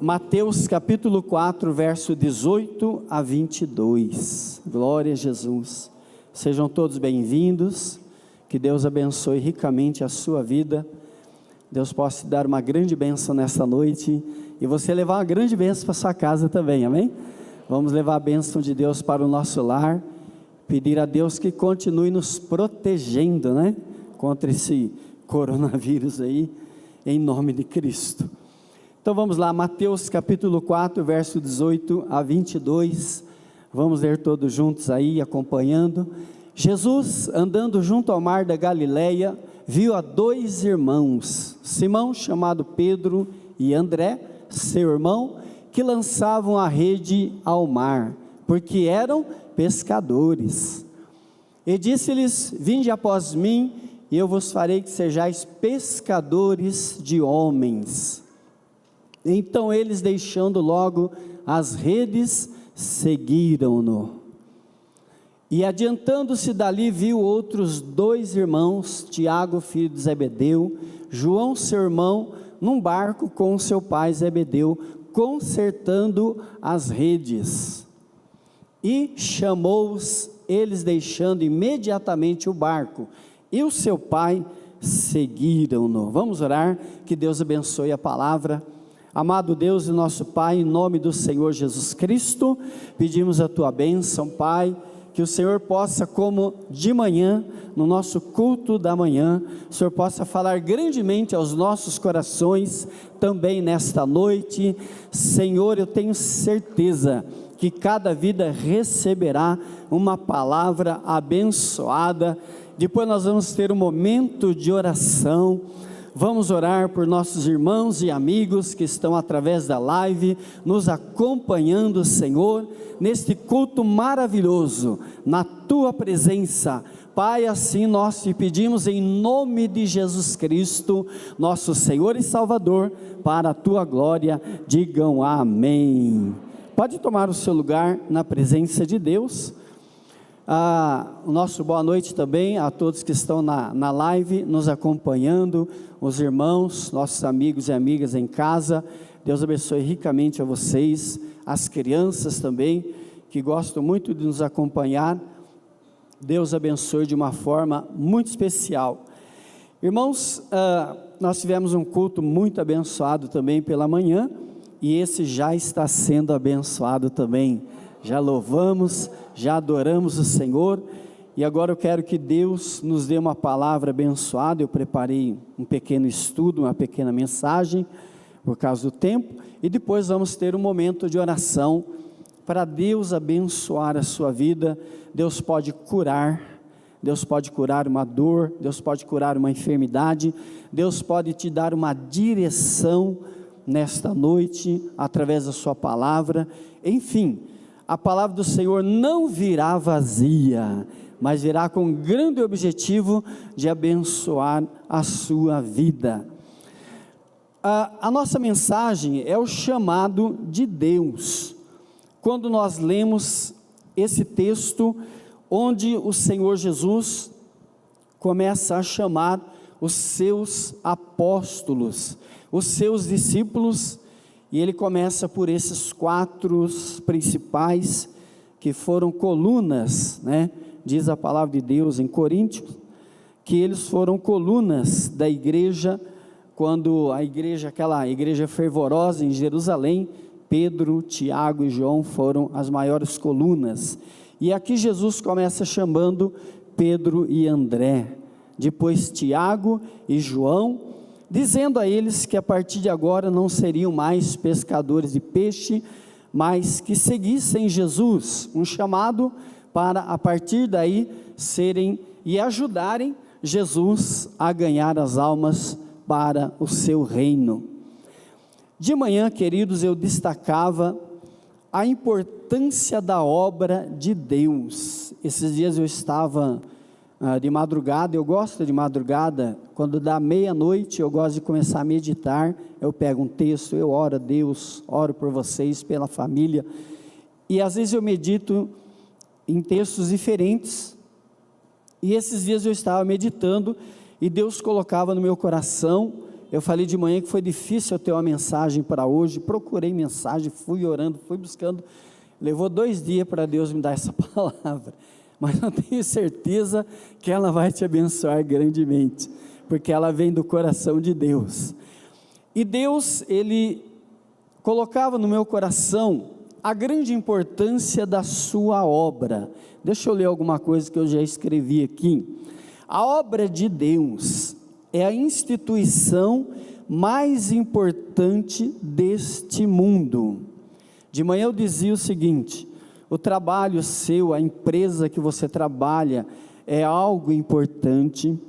Mateus capítulo 4, verso 18 a 22. Glória a Jesus. Sejam todos bem-vindos, que Deus abençoe ricamente a sua vida. Deus possa te dar uma grande bênção nesta noite e você levar uma grande bênção para sua casa também, amém? Vamos levar a bênção de Deus para o nosso lar, pedir a Deus que continue nos protegendo, né? Contra esse coronavírus aí, em nome de Cristo. Então vamos lá, Mateus capítulo 4, verso 18 a 22, vamos ler todos juntos aí, acompanhando. Jesus, andando junto ao mar da Galileia, viu a dois irmãos, Simão, chamado Pedro, e André, seu irmão, que lançavam a rede ao mar, porque eram pescadores. E disse-lhes: vinde após mim, e eu vos farei que sejais pescadores de homens. Então eles, deixando logo as redes, seguiram-no. E adiantando-se dali, viu outros dois irmãos, Tiago, filho de Zebedeu, João, seu irmão, num barco com seu pai Zebedeu, consertando as redes. E chamou-os, eles deixando imediatamente o barco, e o seu pai seguiram-no. Vamos orar, que Deus abençoe a palavra. Amado Deus e nosso Pai, em nome do Senhor Jesus Cristo, pedimos a Tua bênção, Pai, que o Senhor possa, como de manhã, no nosso culto da manhã, o Senhor possa falar grandemente aos nossos corações, também nesta noite. Senhor, eu tenho certeza que cada vida receberá uma palavra abençoada. Depois nós vamos ter um momento de oração. Vamos orar por nossos irmãos e amigos que estão através da live, nos acompanhando, Senhor, neste culto maravilhoso, na Tua presença. Pai, assim nós te pedimos em nome de Jesus Cristo, nosso Senhor e Salvador, para a Tua glória, digam amém. Pode tomar o seu lugar na presença de Deus. O nosso boa noite também a todos que estão na live, nos acompanhando, os irmãos, nossos amigos e amigas em casa. Deus abençoe ricamente a vocês, as crianças também, que gostam muito de nos acompanhar. Deus abençoe de uma forma muito especial. Irmãos, nós tivemos um culto muito abençoado também pela manhã, e esse já está sendo abençoado também. Já louvamos, já adoramos o Senhor, e agora eu quero que Deus nos dê uma palavra abençoada. Eu preparei um pequeno estudo, uma pequena mensagem, por causa do tempo, e depois vamos ter um momento de oração, para Deus abençoar a sua vida. Deus pode curar uma dor, Deus pode curar uma enfermidade, Deus pode te dar uma direção nesta noite, através da sua palavra. Enfim, a palavra do Senhor não virá vazia, mas virá com grande objetivo de abençoar a sua vida. A nossa mensagem é o chamado de Deus. Quando nós lemos esse texto, onde o Senhor Jesus começa a chamar os seus apóstolos, os seus discípulos, e ele começa por esses quatro principais, que foram colunas, né? Diz a palavra de Deus em Coríntios, que eles foram colunas da igreja, quando a igreja, aquela igreja fervorosa em Jerusalém, Pedro, Tiago e João foram as maiores colunas. E aqui Jesus começa chamando Pedro e André, depois Tiago e João, dizendo a eles que a partir de agora não seriam mais pescadores de peixe, mas que seguissem Jesus, um chamado para a partir daí serem e ajudarem Jesus a ganhar as almas para o seu reino. De manhã, queridos, eu destacava a importância da obra de Deus. Esses dias eu estava de madrugada, eu gosto de madrugada, quando dá meia-noite eu gosto de começar a meditar. Eu pego um texto, eu oro a Deus, oro por vocês, pela família, e às vezes eu medito em textos diferentes, e esses dias eu estava meditando, e Deus colocava no meu coração, Eu falei de manhã que foi difícil eu ter uma mensagem para hoje, procurei mensagem, fui orando, fui buscando, levou 2 dias para Deus me dar essa palavra, mas eu tenho certeza que ela vai te abençoar grandemente, porque ela vem do coração de Deus. E Deus, Ele colocava no meu coração a grande importância da sua obra. Deixa eu ler alguma coisa que eu já escrevi aqui. A obra de Deus é a instituição mais importante deste mundo. De manhã eu dizia o seguinte: o trabalho seu, a empresa que você trabalha é algo importante,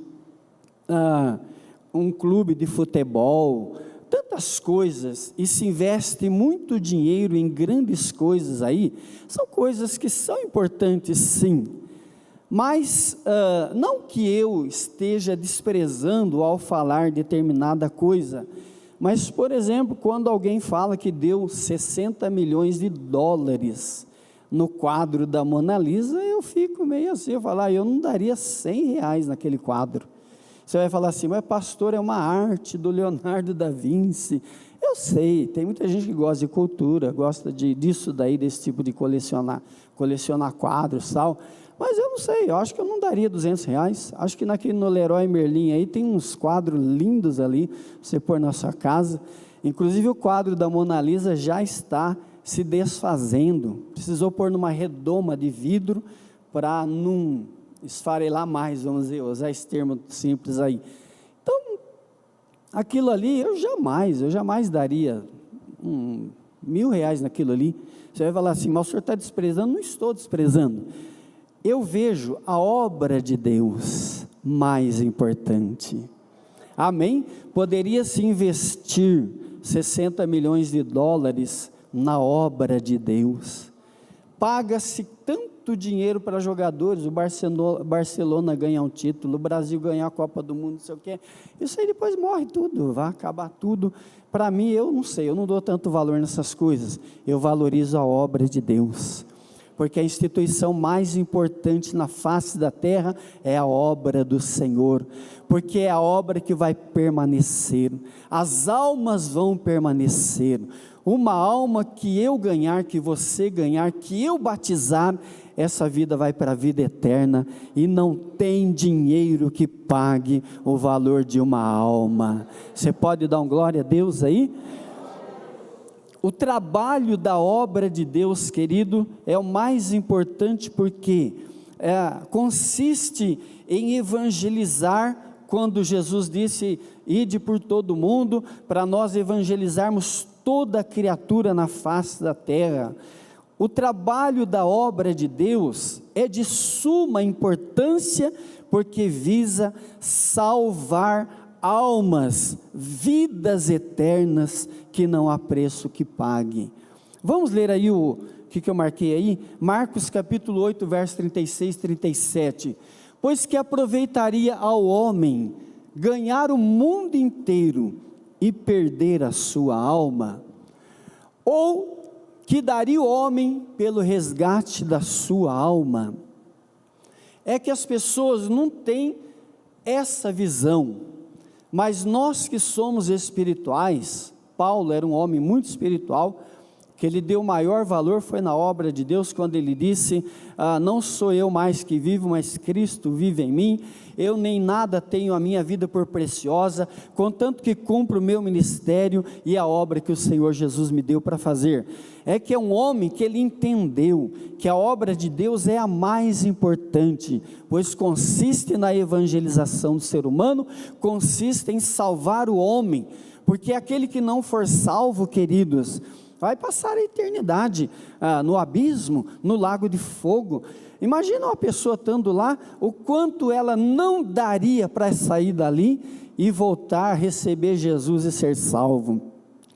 um clube de futebol, tantas coisas, e se investe muito dinheiro em grandes coisas aí, são coisas que são importantes sim, mas não que eu esteja desprezando ao falar determinada coisa, mas por exemplo, quando alguém fala que deu 60 milhões de dólares no quadro da Mona Lisa, eu fico meio assim, eu falo, eu não daria 100 reais naquele quadro. Você vai falar assim, mas pastor, é uma arte do Leonardo da Vinci. Eu sei, tem muita gente que gosta de cultura, gosta disso daí, desse tipo de colecionar quadros e tal, mas eu não sei, eu acho que eu não daria 200 reais, acho que no Leroy Merlin aí tem uns quadros lindos ali, você pôr na sua casa, inclusive o quadro da Mona Lisa já está se desfazendo, precisou pôr numa redoma de vidro, para não esfarelar mais, vamos dizer, usar esse termo simples aí. Então, aquilo ali, eu jamais daria R$1.000 naquilo ali. Você vai falar assim, mas o senhor está desprezando? Não estou desprezando. Eu vejo a obra de Deus mais importante. Amém? Poderia se investir 60 milhões de dólares na obra de Deus. Paga-se tanto dinheiro para jogadores, o Barcelona ganhar um título, o Brasil ganhar a Copa do Mundo, não sei o que, isso aí depois morre tudo, vai acabar tudo. Para mim, eu não sei, eu não dou tanto valor nessas coisas, eu valorizo a obra de Deus, porque a instituição mais importante na face da terra é a obra do Senhor, porque é a obra que vai permanecer, as almas vão permanecer. Uma alma que eu ganhar, que você ganhar, que eu batizar, essa vida vai para a vida eterna, e não tem dinheiro que pague o valor de uma alma. Você pode dar um glória a Deus aí? O trabalho da obra de Deus, querido, é o mais importante, porque consiste em evangelizar. Quando Jesus disse, ide por todo mundo, para nós evangelizarmos toda criatura na face da terra. O trabalho da obra de Deus é de suma importância, porque visa salvar almas, vidas eternas, que não há preço que pague. Vamos ler aí o que eu marquei aí? Marcos capítulo 8, verso 36 e 37. Pois que aproveitaria ao homem ganhar o mundo inteiro e perder a sua alma? Ou que daria o homem pelo resgate da sua alma? É que as pessoas não têm essa visão, mas nós que somos espirituais, Paulo era um homem muito espiritual, que ele deu maior valor foi na obra de Deus, quando ele disse, não sou eu mais que vivo, mas Cristo vive em mim, eu nem nada tenho a minha vida por preciosa, contanto que cumpro o meu ministério e a obra que o Senhor Jesus me deu para fazer. É que é um homem que ele entendeu que a obra de Deus é a mais importante, pois consiste na evangelização do ser humano, consiste em salvar o homem, porque aquele que não for salvo, queridos, vai passar a eternidade no abismo, no lago de fogo. Imagina uma pessoa estando lá, o quanto ela não daria para sair dali e voltar a receber Jesus e ser salvo.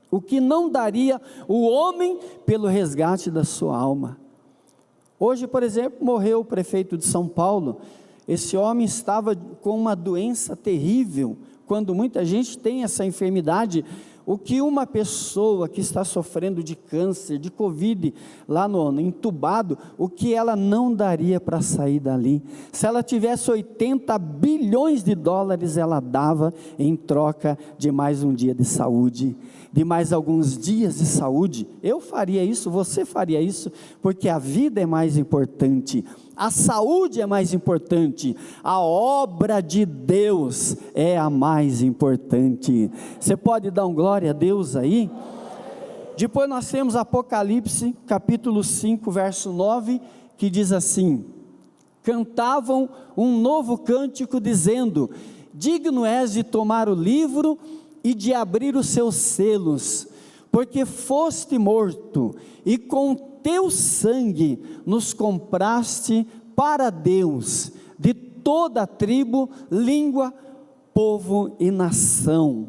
O que não daria o homem pelo resgate da sua alma. Hoje, por exemplo, morreu o prefeito de São Paulo. Esse homem estava com uma doença terrível. Quando muita gente tem essa enfermidade, o que uma pessoa que está sofrendo de câncer, de Covid, lá entubado, o que ela não daria para sair dali. Se ela tivesse 80 bilhões de dólares, ela dava em troca de mais um dia de saúde, de mais alguns dias de saúde. Eu faria isso, você faria isso, porque a vida é mais importante, a saúde é mais importante, a obra de Deus é a mais importante. Você pode dar um glória a Deus aí? Depois nós temos Apocalipse, capítulo 5, verso 9, que diz assim: cantavam um novo cântico dizendo: digno és de tomar o livro e de abrir os seus selos, porque foste morto, e com teu sangue nos compraste para Deus, de toda tribo, língua, povo e nação.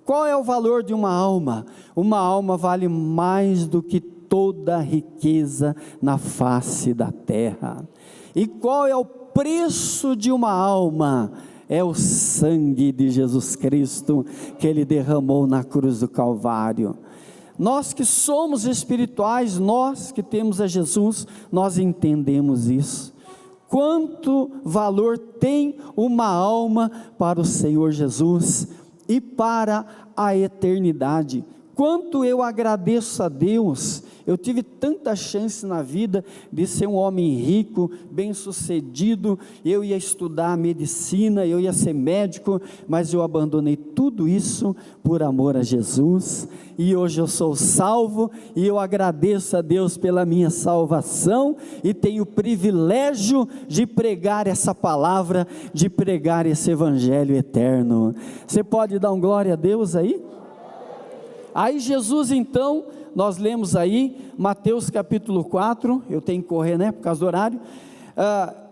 Qual é o valor de uma alma? Uma alma vale mais do que toda a riqueza na face da terra. E qual é o preço de uma alma? É o sangue de Jesus Cristo, que Ele derramou na cruz do Calvário. Nós que somos espirituais, nós que temos a Jesus, nós entendemos isso. Quanto valor tem uma alma para o Senhor Jesus e para a eternidade. Quanto eu agradeço a Deus. Eu tive tanta chance na vida de ser um homem rico, bem sucedido. Eu ia estudar medicina, eu ia ser médico, mas eu abandonei tudo isso por amor a Jesus, e hoje eu sou salvo, e eu agradeço a Deus pela minha salvação, e tenho o privilégio de pregar essa palavra, de pregar esse evangelho eterno. Você pode dar um glória a Deus aí? Aí Jesus então, nós lemos aí, Mateus capítulo 4, eu tenho que correr, por causa do horário.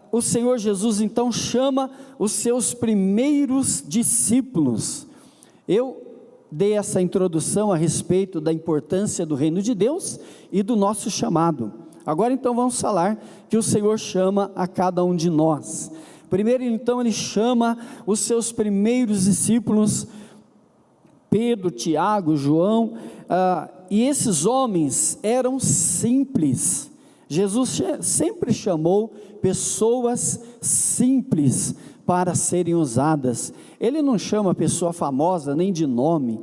O Senhor Jesus então chama os seus primeiros discípulos. Eu dei essa introdução a respeito da importância do reino de Deus e do nosso chamado. Agora então vamos falar que o Senhor chama a cada um de nós. Primeiro então Ele chama os seus primeiros discípulos, Pedro, Tiago, João, e esses homens eram simples. Jesus sempre chamou pessoas simples para serem usadas. Ele não chama pessoa famosa nem de nome,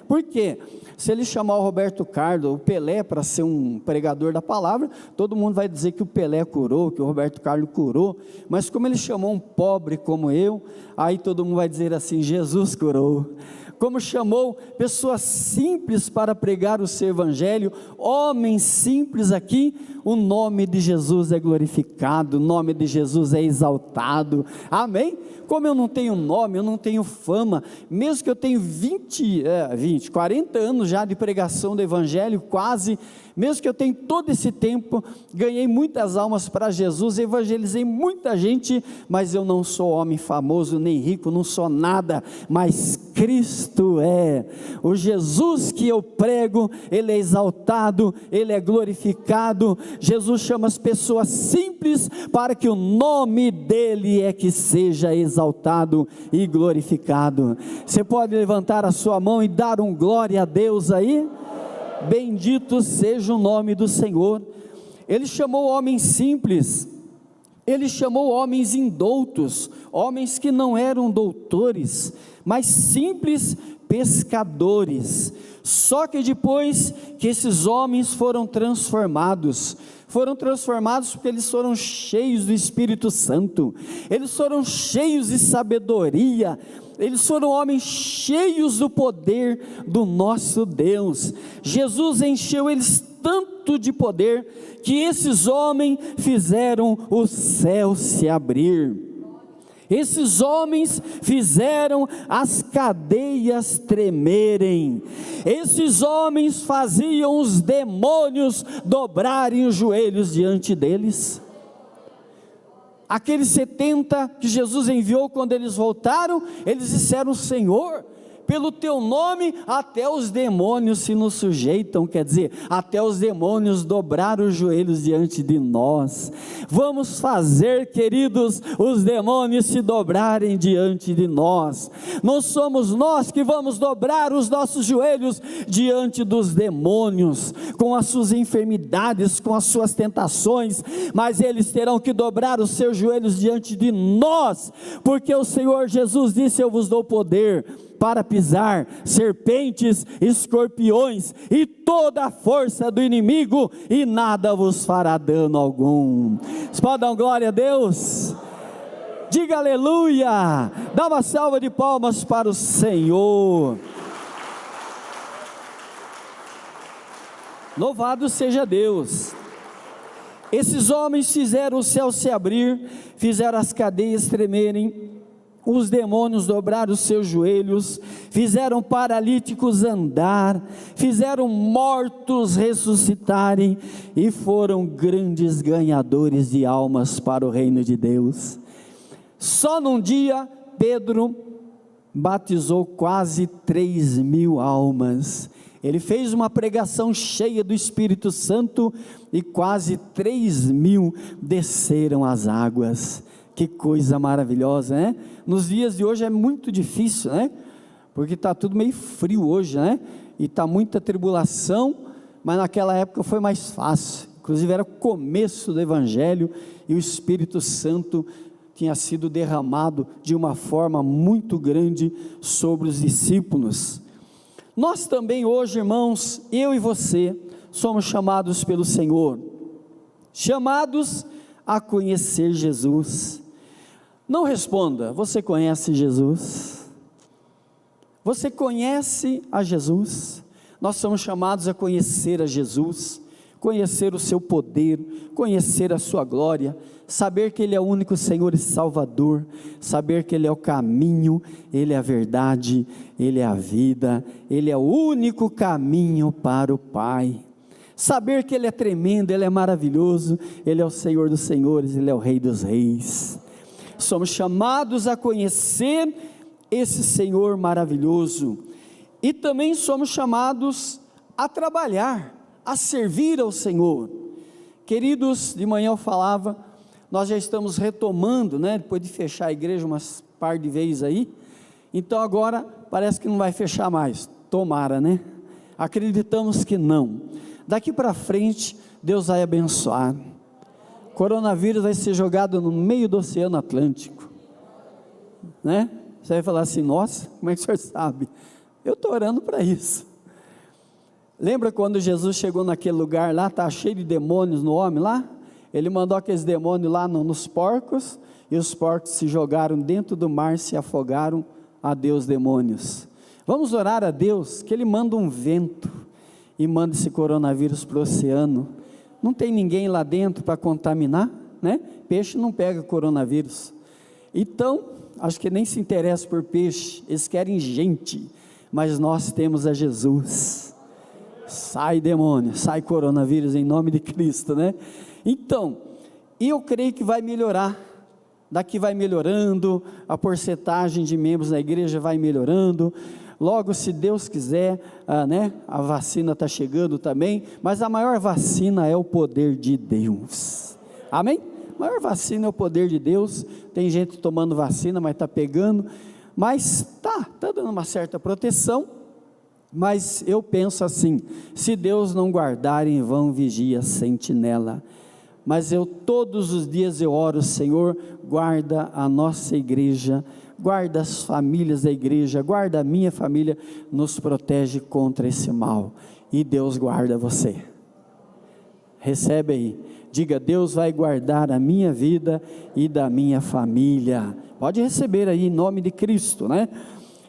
Por quê? Se ele chamar o Roberto Carlos, o Pelé, para ser um pregador da palavra, todo mundo vai dizer que o Pelé curou, que o Roberto Carlos curou, mas como ele chamou um pobre como eu, aí todo mundo vai dizer assim: Jesus curou. Como chamou pessoas simples para pregar o seu evangelho, homens simples aqui, o nome de Jesus é glorificado, o nome de Jesus é exaltado, amém? Como eu não tenho nome, eu não tenho fama, mesmo que eu tenha 40 anos já de pregação do evangelho, quase, mesmo que eu tenha todo esse tempo, ganhei muitas almas para Jesus, evangelizei muita gente, mas eu não sou homem famoso, nem rico, não sou nada, mas Cristo é, o Jesus que eu prego, Ele é exaltado, Ele é glorificado. Jesus chama as pessoas simples, para que o nome dEle é que seja exaltado e glorificado. Você pode levantar a sua mão e dar um glória a Deus aí? Bendito seja o nome do Senhor. Ele chamou homens simples, Ele chamou homens indoutos, homens que não eram doutores, mas simples pescadores. Só que depois que esses homens foram transformados porque eles foram cheios do Espírito Santo, eles foram cheios de sabedoria, eles foram homens cheios do poder do nosso Deus. Jesus encheu eles tanto de poder, que esses homens fizeram o céu se abrir. Esses homens fizeram as cadeias tremerem. Esses homens faziam os demônios dobrarem os joelhos diante deles. Aqueles 70 que Jesus enviou, quando eles voltaram, eles disseram: Senhor, pelo teu nome até os demônios se nos sujeitam, quer dizer, até os demônios dobraram os joelhos diante de nós. Vamos fazer, queridos, os demônios se dobrarem diante de nós. Não somos nós que vamos dobrar os nossos joelhos diante dos demônios, com as suas enfermidades, com as suas tentações, mas eles terão que dobrar os seus joelhos diante de nós, porque o Senhor Jesus disse: eu vos dou poder para pisar serpentes, escorpiões e toda a força do inimigo, e nada vos fará dano algum. Você pode dar glória a Deus? Diga aleluia, dá uma salva de palmas para o Senhor. Louvado seja Deus. Esses homens fizeram o céu se abrir, fizeram as cadeias tremerem, os demônios dobraram os seus joelhos, fizeram paralíticos andar, fizeram mortos ressuscitarem, e foram grandes ganhadores de almas para o reino de Deus. Só num dia, Pedro batizou quase 3.000 almas. Ele fez uma pregação cheia do Espírito Santo, e quase 3.000 desceram as águas. Que coisa maravilhosa, né? Nos dias de hoje é muito difícil, né? Porque está tudo meio frio hoje, né? E está muita tribulação, mas naquela época foi mais fácil. Inclusive era o começo do Evangelho, e o Espírito Santo tinha sido derramado de uma forma muito grande sobre os discípulos. Nós também hoje, irmãos, eu e você, somos chamados pelo Senhor, chamados a conhecer Jesus. Não responda: você conhece Jesus? Você conhece a Jesus? Nós somos chamados a conhecer a Jesus, conhecer o seu poder, conhecer a sua glória, saber que Ele é o único Senhor e Salvador, saber que Ele é o caminho, Ele é a verdade, Ele é a vida, Ele é o único caminho para o Pai. Saber que Ele é tremendo, Ele é maravilhoso, Ele é o Senhor dos senhores, Ele é o Rei dos reis. Somos chamados a conhecer esse Senhor maravilhoso, e também somos chamados a trabalhar, a servir ao Senhor. Queridos, de manhã eu falava, nós já estamos retomando, né, depois de fechar a igreja umas par de vezes aí, então agora parece que não vai fechar mais, tomara, né? Acreditamos que não. Daqui para frente, Deus vai abençoar. Coronavírus vai ser jogado no meio do Oceano Atlântico, né? Você vai falar assim: nossa, como é que o senhor sabe? Eu estou orando para isso. Lembra quando Jesus chegou naquele lugar lá, estava cheio de demônios no homem lá? Ele mandou aqueles demônios lá nos porcos, e os porcos se jogaram dentro do mar, se afogaram. Adeus demônios. Vamos orar a Deus, que Ele manda um vento, e manda esse coronavírus para o oceano. Não tem ninguém lá dentro para contaminar, né? Peixe não pega coronavírus. Então, acho que nem se interessa por peixe, eles querem gente, mas nós temos a Jesus. Sai demônio, sai coronavírus em nome de Cristo, né? Então, eu creio que vai melhorar, daqui vai melhorando, a porcentagem de membros da igreja vai melhorando, logo, se Deus quiser, né, a vacina está chegando também, mas a maior vacina é o poder de Deus, amém? A maior vacina é o poder de Deus. Tem gente tomando vacina, mas está pegando, mas está dando uma certa proteção, mas eu penso assim: se Deus não guardar, em vão vigia a sentinela. Mas todos os dias eu oro: Senhor, guarda a nossa igreja, guarda as famílias da igreja, guarda a minha família, nos protege contra esse mal, e Deus guarda você. Recebe aí, diga: Deus vai guardar a minha vida e da minha família. Pode receber aí em nome de Cristo, né?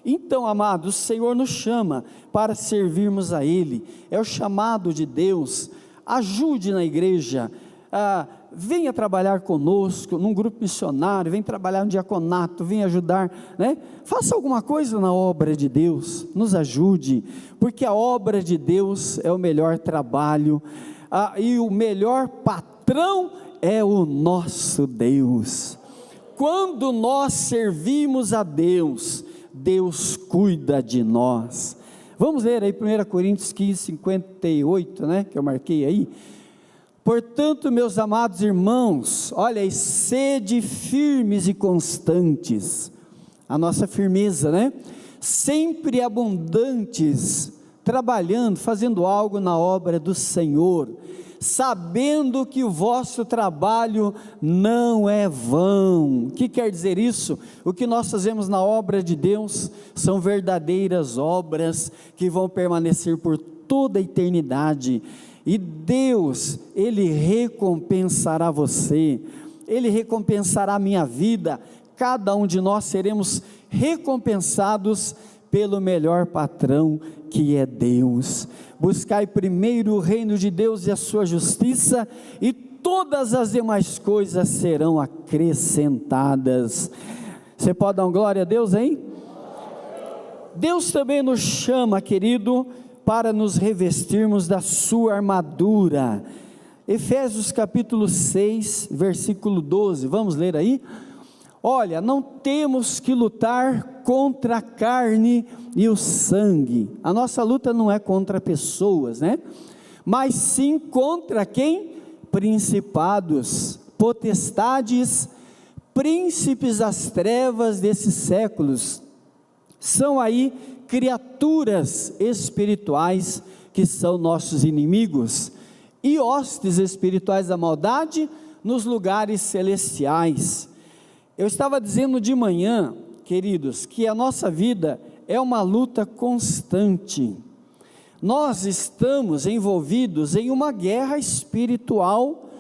Então, amados, o Senhor nos chama para servirmos a Ele, é o chamado de Deus. Ajude na igreja, venha trabalhar conosco, num grupo missionário, venha trabalhar no diaconato, venha ajudar, né? Faça alguma coisa na obra de Deus, nos ajude, porque a obra de Deus é o melhor trabalho, e o melhor patrão é o nosso Deus. Quando nós servimos a Deus, Deus cuida de nós. Vamos ler aí 1 Coríntios 15, 58, né, que eu marquei aí. Portanto, meus amados irmãos, olha aí, sede firmes e constantes, a nossa firmeza, né? Sempre abundantes, trabalhando, fazendo algo na obra do Senhor, sabendo que o vosso trabalho não é vão. O que quer dizer isso? O que nós fazemos na obra de Deus são verdadeiras obras que vão permanecer por toda a eternidade. E Deus, Ele recompensará você, Ele recompensará a minha vida, cada um de nós seremos recompensados pelo melhor patrão, que é Deus. Buscai primeiro o reino de Deus e a sua justiça, e todas as demais coisas serão acrescentadas. Você pode dar uma glória a Deus, hein? Deus também nos chama, querido, para nos revestirmos da sua armadura. Efésios capítulo 6, versículo 12, vamos ler aí? Olha, não temos que lutar contra a carne e o sangue. A nossa luta não é contra pessoas, né? Mas sim contra quem? Principados, potestades, príncipes das trevas desses séculos. São aí criaturas espirituais que são nossos inimigos, e hostes espirituais da maldade nos lugares celestiais. Eu estava dizendo de manhã, queridos, que a nossa vida é uma luta constante. Nós estamos envolvidos em uma guerra espiritual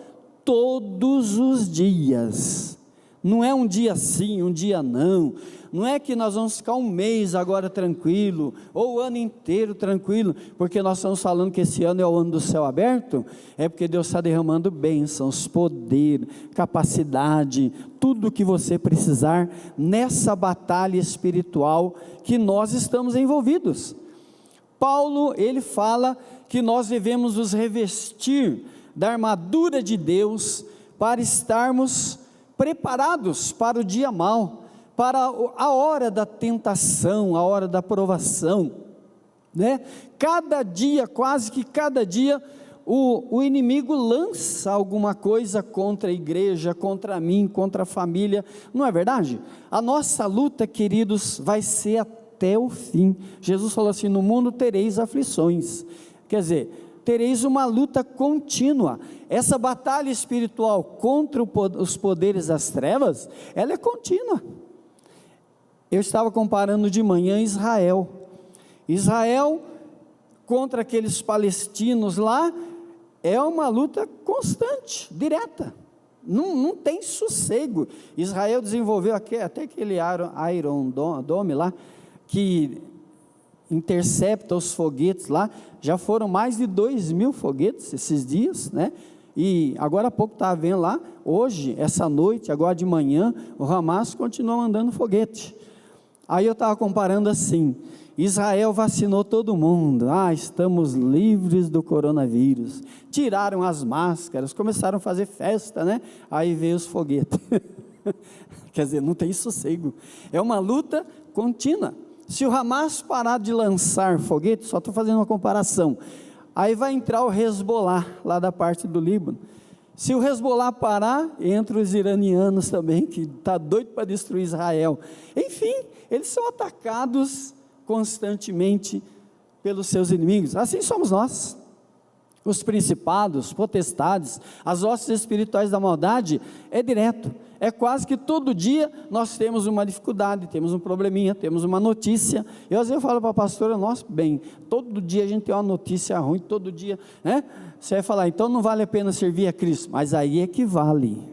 todos os dias. Não é um dia sim, um dia não. Não é que nós vamos ficar um mês agora tranquilo, ou o ano inteiro tranquilo, porque nós estamos falando que esse ano é o ano do céu aberto. É porque Deus está derramando bênçãos, poder, capacidade, tudo o que você precisar nessa batalha espiritual que nós estamos envolvidos. Paulo, ele fala que nós devemos nos revestir da armadura de Deus para estarmos preparados para o dia mau, para a hora da tentação, a hora da provação, né? Cada dia, quase que cada dia, o inimigo lança alguma coisa contra a igreja, contra mim, contra a família, não é verdade? A nossa luta, queridos, vai ser até o fim. Jesus falou assim: no mundo tereis aflições, quer dizer, tereis uma luta contínua. Essa batalha espiritual contra os poderes das trevas, ela é contínua. Eu estava comparando de manhã Israel contra aqueles palestinos lá, é uma luta constante, direta, não tem sossego. Israel desenvolveu até aquele Iron Dome lá, que intercepta os foguetes lá, já foram mais de 2.000 foguetes esses dias, né? E agora há pouco estava vendo lá, hoje, essa noite, agora de manhã, o Hamas continua mandando foguete. Aí eu estava comparando assim: Israel vacinou todo mundo, estamos livres do coronavírus, tiraram as máscaras, começaram a fazer festa, né? Aí veio os foguetes, quer dizer, não tem sossego, é uma luta contínua. Se o Hamas parar de lançar foguetes, só estou fazendo uma comparação, aí vai entrar o Hezbollah, lá da parte do Líbano. Se o Hezbollah parar, entra os iranianos também, que está doido para destruir Israel. Enfim, eles são atacados constantemente pelos seus inimigos. Assim somos nós. Os principados, potestades, as hostes espirituais da maldade, é direto. É quase que todo dia nós temos uma dificuldade, temos um probleminha, temos uma notícia. Eu às vezes falo para a pastora: nossa, bem, todo dia a gente tem uma notícia ruim, todo dia, né? Você vai falar: então não vale a pena servir a Cristo. Mas aí é que vale.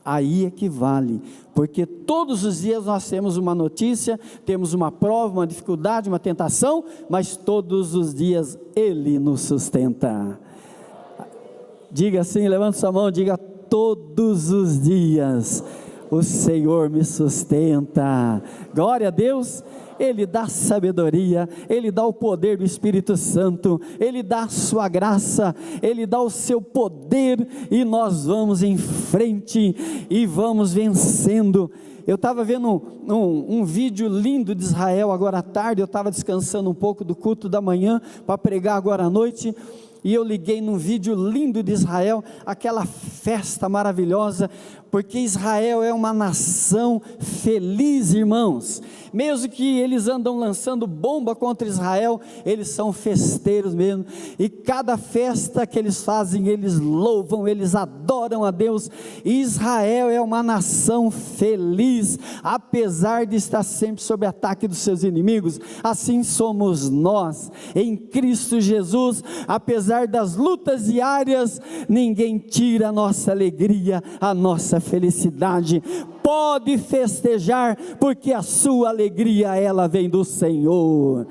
Aí é que vale, porque todos os dias nós temos uma notícia, temos uma prova, uma dificuldade, uma tentação, mas todos os dias Ele nos sustenta. Diga assim, levanta sua mão, diga: todos os dias o Senhor me sustenta. Glória a Deus. Ele dá sabedoria, Ele dá o poder do Espírito Santo, Ele dá a sua graça, Ele dá o seu poder, e nós vamos em frente, e vamos vencendo. Eu estava vendo um vídeo lindo de Israel agora à tarde, eu estava descansando um pouco do culto da manhã, para pregar agora à noite, e eu liguei num vídeo lindo de Israel, aquela festa maravilhosa, porque Israel é uma nação feliz, irmãos. Mesmo que eles andam lançando bomba contra Israel, eles são festeiros mesmo, e cada festa que eles fazem, eles louvam, eles adoram a Deus. Israel é uma nação feliz, apesar de estar sempre sob ataque dos seus inimigos. Assim somos nós, em Cristo Jesus. Apesar das lutas diárias, ninguém tira a nossa alegria, a nossa felicidade. Pode festejar, porque a sua alegria, ela vem do Senhor.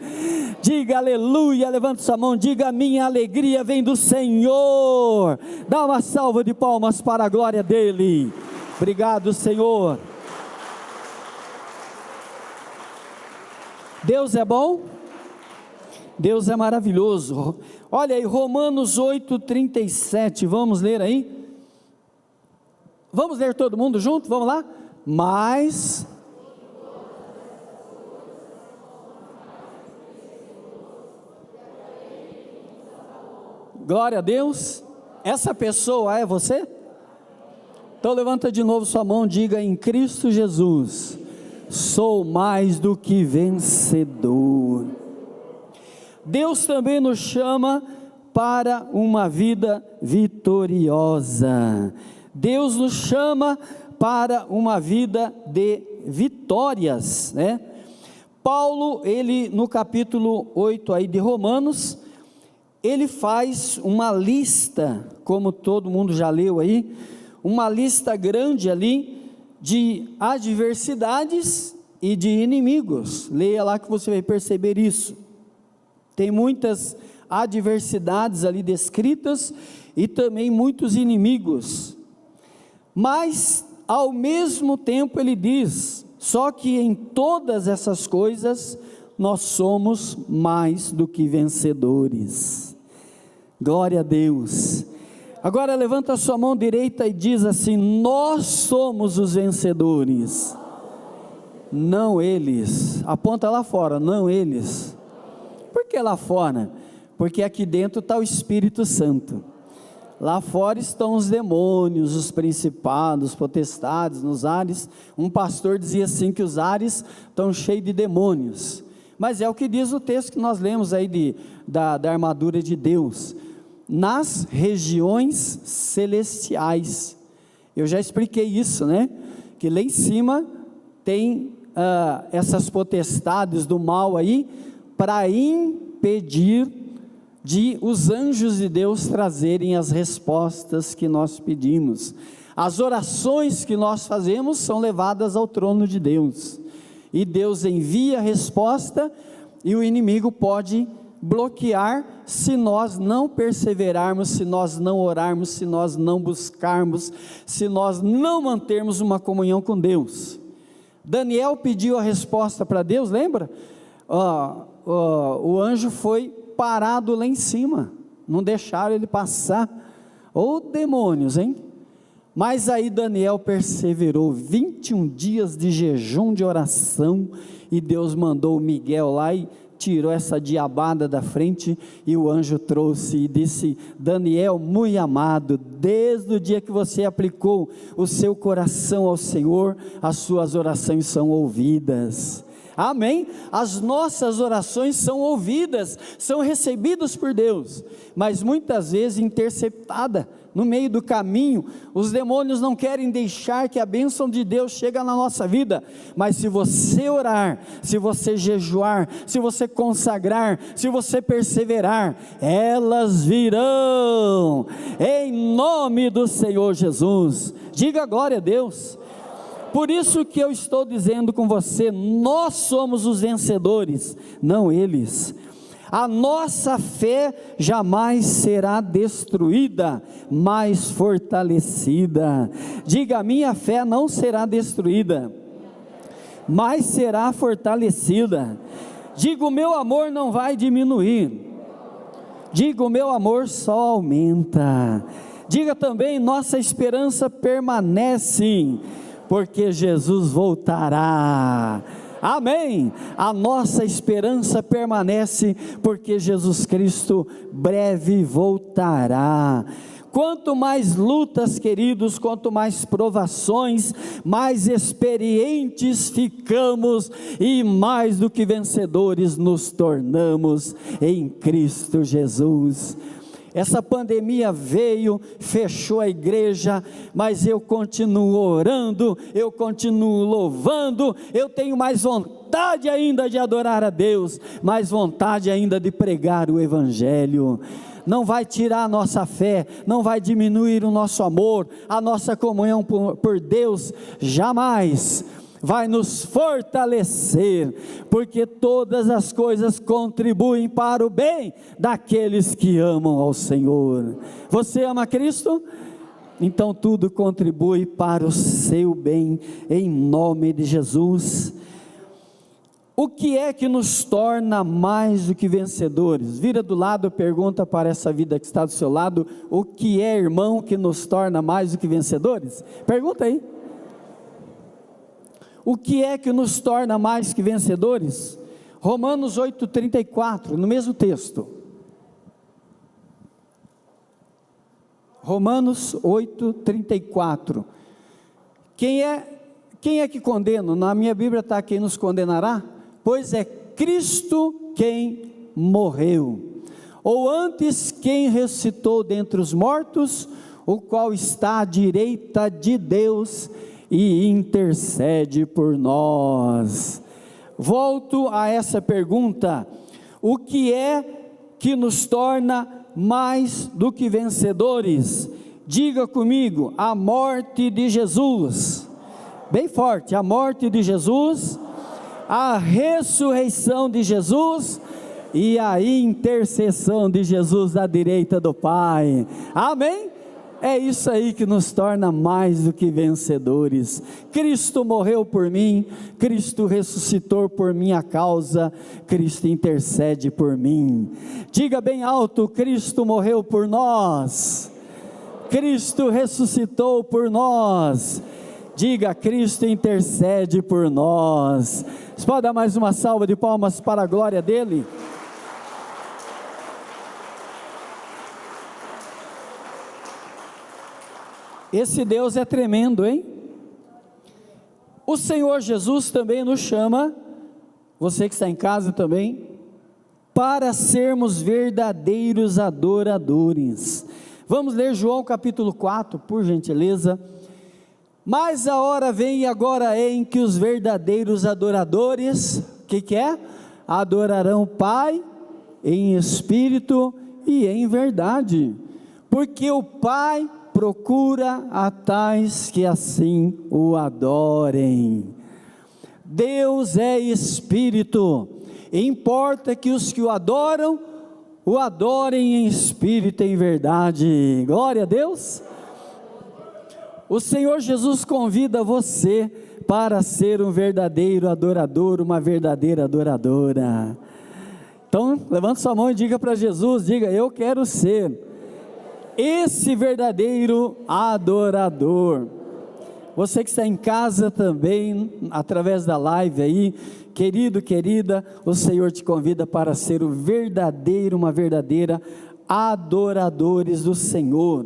Diga aleluia, levante sua mão, diga: minha alegria vem do Senhor. Dá uma salva de palmas para a glória dele. Obrigado, Senhor. Deus é bom, Deus é maravilhoso. Olha aí, Romanos 8:37, vamos ler aí? Vamos ler todo mundo junto? Vamos lá? Mas glória a Deus. Essa pessoa é você? Então levanta de novo sua mão, diga: em Cristo Jesus sou mais do que vencedor. Deus também nos chama para uma vida vitoriosa. Deus nos chama para uma vida de vitórias, né? Paulo, ele no capítulo 8 aí de Romanos, ele faz uma lista, como todo mundo já leu aí, uma lista grande ali, de adversidades e de inimigos. Leia lá que você vai perceber isso. Tem muitas adversidades ali descritas, e também muitos inimigos. Mas, ao mesmo tempo, ele diz: só que em todas essas coisas, nós somos mais do que vencedores. Glória a Deus. Agora levanta a sua mão direita e diz assim: nós somos os vencedores, não eles. Aponta lá fora: não eles. Por que lá fora? Porque aqui dentro está o Espírito Santo. Lá fora estão os demônios, os principados, os potestades nos ares. Um pastor dizia assim, que os ares estão cheios de demônios, mas é o que diz o texto que nós lemos aí da armadura de Deus, nas regiões celestiais. Eu já expliquei isso, né? Que lá em cima tem essas potestades do mal aí, para impedir de os anjos de Deus trazerem as respostas que nós pedimos. As orações que nós fazemos são levadas ao trono de Deus, e Deus envia a resposta, e o inimigo pode bloquear se nós não perseverarmos, se nós não orarmos, se nós não buscarmos, se nós não mantermos uma comunhão com Deus. Daniel pediu a resposta para Deus, lembra? O anjo foi parado lá em cima, não deixaram ele passar. Ô demônios, hein? Mas aí Daniel perseverou 21 dias de jejum, de oração, e Deus mandou o Miguel lá e tirou essa diabada da frente, e o anjo trouxe e disse: Daniel, muito amado, desde o dia que você aplicou o seu coração ao Senhor, as suas orações são ouvidas. Amém? As nossas orações são ouvidas, são recebidas por Deus, mas muitas vezes interceptada no meio do caminho. Os demônios não querem deixar que a bênção de Deus chegue na nossa vida, mas se você orar, se você jejuar, se você consagrar, se você perseverar, elas virão, em nome do Senhor Jesus. Diga glória a Deus. Por isso que eu estou dizendo com você, nós somos os vencedores, não eles. A nossa fé jamais será destruída, mas fortalecida. Diga: a minha fé não será destruída, mas será fortalecida. Diga: o meu amor não vai diminuir. Diga: o meu amor só aumenta. Diga também: nossa esperança permanece, porque Jesus voltará. Amém. A nossa esperança permanece, porque Jesus Cristo breve voltará. Quanto mais lutas, queridos, quanto mais provações, mais experientes ficamos e mais do que vencedores nos tornamos em Cristo Jesus. Essa pandemia veio, fechou a igreja, mas eu continuo orando, eu continuo louvando, eu tenho mais vontade ainda de adorar a Deus, mais vontade ainda de pregar o Evangelho. Não vai tirar a nossa fé, não vai diminuir o nosso amor, a nossa comunhão por Deus, jamais. Vai nos fortalecer, porque todas as coisas contribuem para o bem daqueles que amam ao Senhor. Você ama Cristo? Então tudo contribui para o seu bem, em nome de Jesus. O que é que nos torna mais do que vencedores? Vira do lado, pergunta para essa vida que está do seu lado: o que é, irmão, que nos torna mais do que vencedores? Pergunta aí. O que é que nos torna mais que vencedores? Romanos 8,34, no mesmo texto. Romanos 8,34. Quem é que condena? Na minha Bíblia está: quem nos condenará? Pois é Cristo quem morreu, ou antes quem ressuscitou dentre os mortos, o qual está à direita de Deus e intercede por nós. Volto a essa pergunta: o que é que nos torna mais do que vencedores? Diga comigo: a morte de Jesus. Bem forte: a morte de Jesus, a ressurreição de Jesus e a intercessão de Jesus à direita do Pai. Amém? É isso aí que nos torna mais do que vencedores. Cristo morreu por mim, Cristo ressuscitou por minha causa, Cristo intercede por mim. Diga bem alto: Cristo morreu por nós, Cristo ressuscitou por nós. Diga: Cristo intercede por nós. Você pode dar mais uma salva de palmas para a glória dele? Esse Deus é tremendo, hein? O Senhor Jesus também nos chama, você que está em casa também, para sermos verdadeiros adoradores. Vamos ler João capítulo 4, por gentileza. Mas a hora vem e agora é em que os verdadeiros adoradores, o que é? Adorarão o Pai em espírito e em verdade, porque o Pai procura a tais que assim o adorem. Deus é espírito, e importa que os que o adorem em espírito e em verdade. Glória a Deus. O Senhor Jesus convida você para ser um verdadeiro adorador, uma verdadeira adoradora. Então, levante sua mão e diga para Jesus, diga: eu quero ser esse verdadeiro adorador. Você que está em casa também, através da live aí, querido, querida, o Senhor te convida para ser um verdadeiro, uma verdadeira adoradores do Senhor.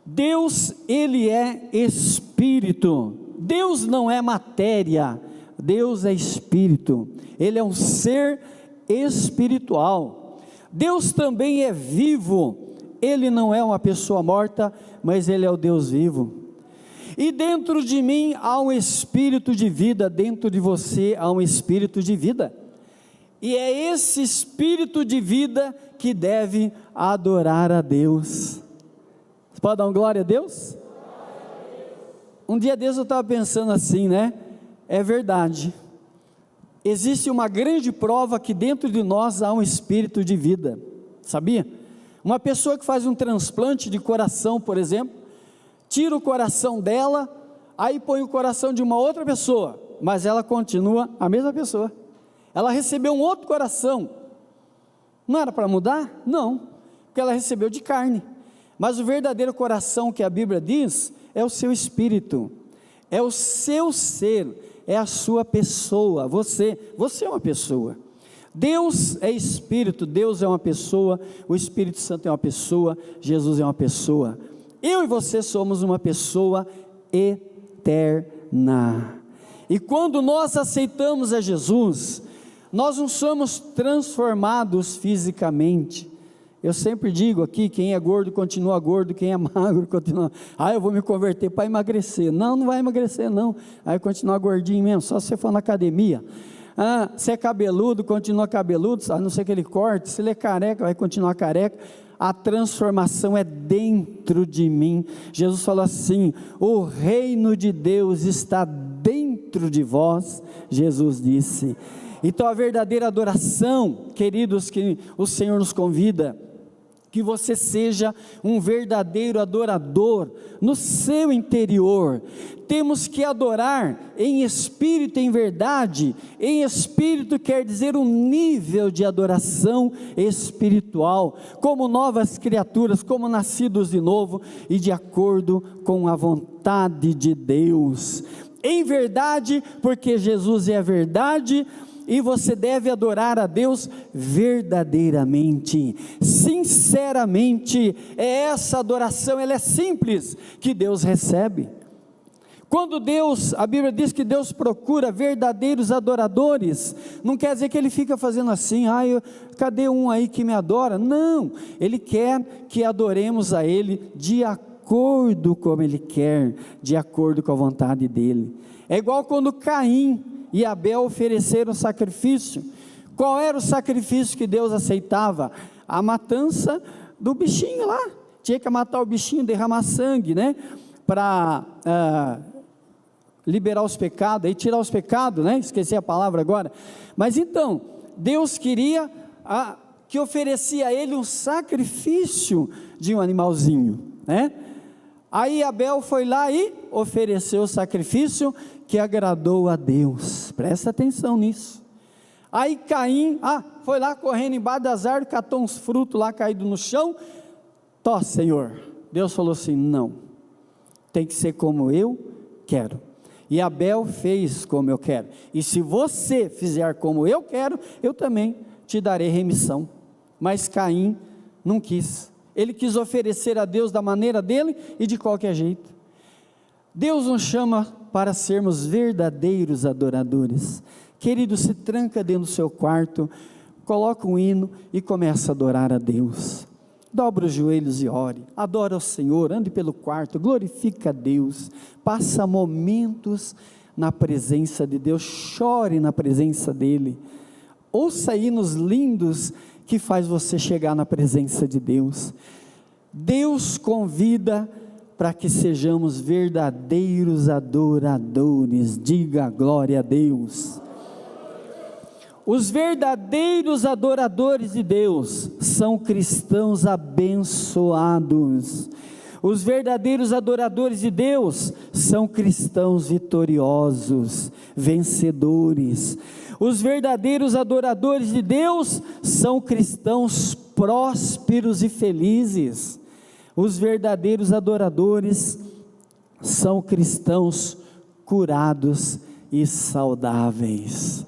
Deus, Ele é Espírito. Deus não é matéria, Deus é Espírito. Ele é um ser espiritual. Deus também é vivo. Ele não é uma pessoa morta, mas Ele é o Deus vivo. E dentro de mim há um espírito de vida, dentro de você há um espírito de vida. E é esse espírito de vida que deve adorar a Deus. Você pode dar uma glória a Deus? Um dia desses eu estava pensando assim, né? É verdade. Existe uma grande prova que dentro de nós há um espírito de vida. Sabia? Uma pessoa que faz um transplante de coração, por exemplo, tira o coração dela, aí põe o coração de uma outra pessoa. mudou, mas ela continua a mesma pessoa. Ela recebeu um outro coração. Não era para mudar? Não, porque ela recebeu de carne. Mas o verdadeiro coração que a Bíblia diz é o seu espírito, é o seu ser, é a sua pessoa. Você é uma pessoa. Deus é espírito, Deus é uma pessoa, o Espírito Santo é uma pessoa, Jesus é uma pessoa. Eu e você somos uma pessoa eterna. E quando nós aceitamos a Jesus, nós não somos transformados fisicamente. Eu sempre digo aqui, quem é gordo continua gordo, quem é magro continua, eu vou me converter para emagrecer. Não vai emagrecer não, aí continuar gordinho mesmo, só se você for na academia. Se é cabeludo, continua cabeludo, a não ser que ele corte. Se ele é careca, vai continuar careca. A transformação é dentro de mim. Jesus falou assim: o reino de Deus está dentro de vós, Jesus disse. Então a verdadeira adoração, queridos, que o Senhor nos convida, que você seja um verdadeiro adorador no seu interior. Temos que adorar em espírito e em verdade. Em espírito quer dizer um nível de adoração espiritual, como novas criaturas, como nascidos de novo e de acordo com a vontade de Deus. Em verdade, porque Jesus é a verdade. E você deve adorar a Deus verdadeiramente, sinceramente. É essa adoração, ela é simples, que Deus recebe. Quando a Bíblia diz que Deus procura verdadeiros adoradores, não quer dizer que Ele fica fazendo assim, cadê um aí que me adora? Não, Ele quer que adoremos a Ele de acordo como Ele quer, de acordo com a vontade dEle. É igual quando Caim e Abel ofereceram sacrifício. Qual era o sacrifício que Deus aceitava? A matança do bichinho lá, tinha que matar o bichinho, derramar sangue, né? Para liberar os pecados, aí tirar os pecados, né? Esqueci a palavra agora. Mas então, Deus queria que oferecia a ele um sacrifício de um animalzinho, né? Aí Abel foi lá e ofereceu o sacrifício que agradou a Deus. Presta atenção nisso. Aí Caim, foi lá correndo embaixo das árvores, catou uns frutos lá caídos no chão. Senhor. Deus falou assim: não, tem que ser como eu quero. E Abel fez como eu quero. E se você fizer como eu quero, eu também te darei remissão. Mas Caim não quis. Ele quis oferecer a Deus da maneira dele e de qualquer jeito. Deus nos chama para sermos verdadeiros adoradores. Querido, se tranca dentro do seu quarto, coloca um hino e começa a adorar a Deus. Dobra os joelhos e ore, adora o Senhor, ande pelo quarto, glorifica a Deus, passa momentos na presença de Deus, chore na presença dEle, ouça hinos lindos que faz você chegar na presença de Deus. Deus convida para que sejamos verdadeiros adoradores. Diga glória a Deus. Os verdadeiros adoradores de Deus são cristãos abençoados. Os verdadeiros adoradores de Deus são cristãos vitoriosos, vencedores. Os verdadeiros adoradores de Deus são cristãos prósperos e felizes. Os verdadeiros adoradores são cristãos curados e saudáveis.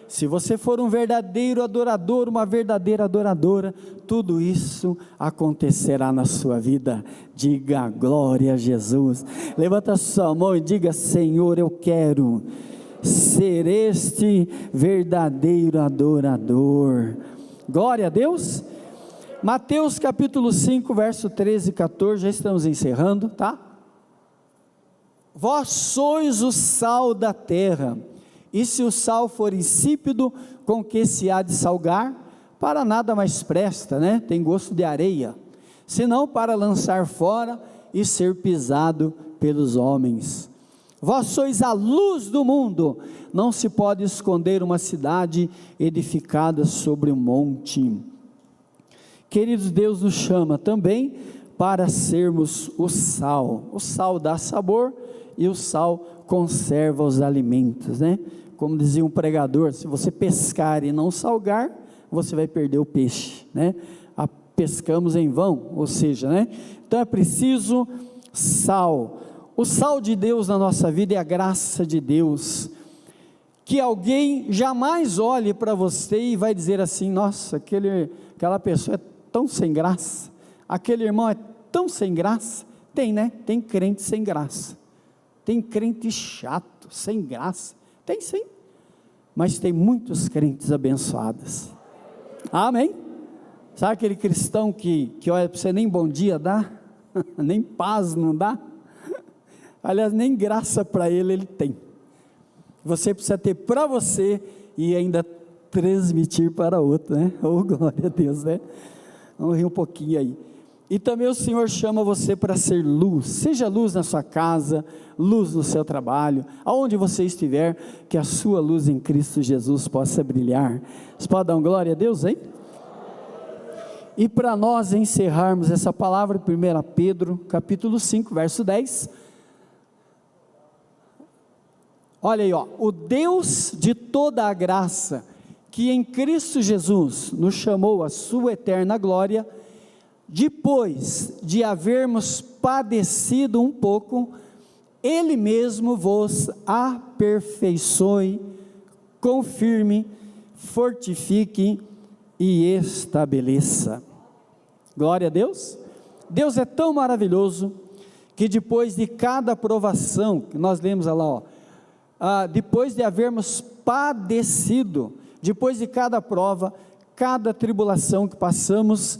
Se você for um verdadeiro adorador, uma verdadeira adoradora, tudo isso acontecerá na sua vida. Diga glória a Jesus. Levanta a sua mão e diga: Senhor, eu quero ser este verdadeiro adorador. Glória a Deus. Mateus capítulo 5, verso 13 e 14, já estamos encerrando, tá? Vós sois o sal da terra, e se o sal for insípido, com que se há de salgar? Para nada mais presta, né? Tem gosto de areia, senão para lançar fora e ser pisado pelos homens. Vós sois a luz do mundo, não se pode esconder uma cidade edificada sobre um monte. Queridos, Deus nos chama também para sermos o sal dá sabor e o sal conserva os alimentos, né? Como dizia um pregador, se você pescar e não salgar, você vai perder o peixe, né? Pescamos em vão, ou seja, né? Então é preciso sal. O sal de Deus na nossa vida é a graça de Deus. Que alguém jamais olhe para você e vai dizer assim: nossa, aquela pessoa é tão sem graça, aquele irmão é tão sem graça. Tem, né? Tem crente sem graça, tem crente chato, sem graça, tem sim, mas tem muitos crentes abençoados, amém? Sabe aquele cristão que olha para você, nem bom dia dá, nem paz não dá, aliás, nem graça para ele tem. Você precisa ter para você e ainda transmitir para outro, né? Oh, glória a Deus, né? Vamos rir um pouquinho aí. E também o Senhor chama você para ser luz. Seja luz na sua casa, luz no seu trabalho, aonde você estiver, que a sua luz em Cristo Jesus possa brilhar. Você pode dar uma glória a Deus, hein? E para nós encerrarmos essa palavra, 1 Pedro, capítulo 5, verso 10. Olha aí, ó, o Deus de toda a graça, que em Cristo Jesus nos chamou à sua eterna glória, depois de havermos padecido um pouco, Ele mesmo vos aperfeiçoe, confirme, fortifique e estabeleça. Glória a Deus. Deus é tão maravilhoso, que depois de cada provação, que nós lemos lá, ó, depois de havermos padecido, depois de cada prova, cada tribulação que passamos,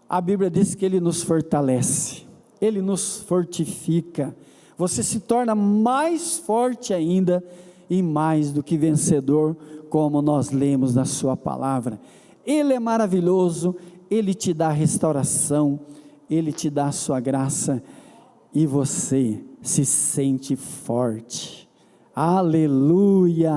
a Bíblia diz que Ele nos fortalece, Ele nos fortifica, você se torna mais forte ainda, e mais do que vencedor, como nós lemos na sua palavra. Ele é maravilhoso, Ele te dá restauração, Ele te dá a sua graça, e você se sente forte. Aleluia!